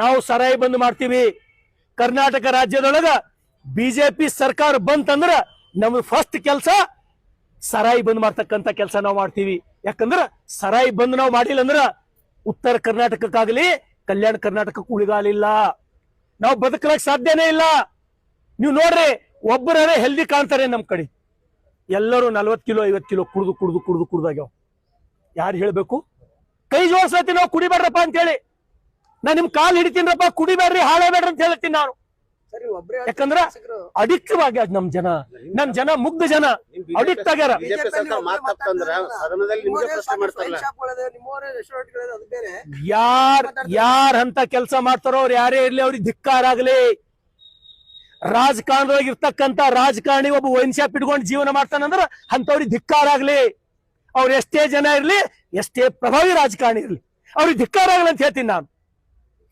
ನಾವು ಸರಾಯಿ ಬಂದ್ ಮಾಡ್ತೀವಿ. ಕರ್ನಾಟಕ ರಾಜ್ಯದೊಳಗ ಬಿಜೆಪಿ ಸರ್ಕಾರ ಬಂತಂದ್ರ ನಮ್ದು ಫಸ್ಟ್ ಕೆಲಸ ಸರಾಯಿ ಬಂದ್ ಮಾಡ್ತಕ್ಕಂತ ಕೆಲಸ ನಾವು ಮಾಡ್ತೀವಿ. ಯಾಕಂದ್ರ ಸರಾಯಿ ಬಂದ್ ನಾವು ಮಾಡಿಲ್ಲ ಅಂದ್ರ ಉತ್ತರ ಕರ್ನಾಟಕಕ್ಕಾಗಲಿ ಕಲ್ಯಾಣ ಕರ್ನಾಟಕಕ್ಕೆ ಉಳಿಗಾಲಿಲ್ಲ, ನಾವು ಬದುಕಲಕ್ ಸಾಧ್ಯನೇ ಇಲ್ಲ. ನೀವು ನೋಡ್ರಿ, ಒಬ್ಬರೇ ಹೆಲ್ದಿ ಕಾಣ್ತಾರೆ ನಮ್ ಕಡೆ, ಎಲ್ಲರೂ 40 ಕಿಲೋ 50 ಕಿಲೋ ಕುಡ್ದು ಕುಡ್ದು ಕುಡ್ದು ಕುಡ್ದಾಗ್ಯಾವ. ಯಾರು ಹೇಳ್ಬೇಕು? ಕೈ ಜೋಡ್ಸತಿ ನಾವು ಕುಡಿಬೇಡ್ರಪ್ಪ ಅಂತ ಹೇಳಿ. ನಾ ನಿಮ್ ಕಾಲ್ ಹಿಡಿತೀನಪ್ಪ, ಕುಡಿಬೇಡ್ರಿ ಹಾಳೇಬೇಡ್ರಿ ಅಂತ ಹೇಳ್ತೀನಿ ನಾನು. ಯಾಕಂದ್ರ ಅಡಿಕ್ಟಿವ್ ಆಗ್ಯಾದ ನಮ್ ಜನ ಮುಗ್ಧ ಜನ ಅಡಿಕ್ಟ್ ಆಗ್ಯಾರ. ಯಾರ್ ಅಂತ ಕೆಲಸ ಮಾಡ್ತಾರೋ ಅವ್ರು ಯಾರೇ ಇರ್ಲಿ ಅವ್ರಿಗೆ ಧಿಕ್ಕಾರ ಆಗ್ಲಿ. ರಾಜಕಾರಣದೊಳಗೆ ಇರ್ತಕ್ಕಂತ ರಾಜಕಾರಣಿ ಒಬ್ಬ ವೈನ್ ಶಾಪ್ ಇಟ್ಕೊಂಡು ಜೀವನ ಮಾಡ್ತಾನಂದ್ರ ಅಂತವ್ರಿಗೆ ಧಿಕ್ಕಾರ ಆಗ್ಲಿ. ಅವ್ರು ಎಷ್ಟೇ ಜನ ಇರ್ಲಿ, ಎಷ್ಟೇ ಪ್ರಭಾವಿ ರಾಜಕಾರಣಿ ಇರ್ಲಿ, ಅವ್ರಿಗೆ ಧಿಕ್ಕಾರ ಆಗ್ಲಿ ಅಂತ ಹೇಳ್ತೀನಿ ನಾನು.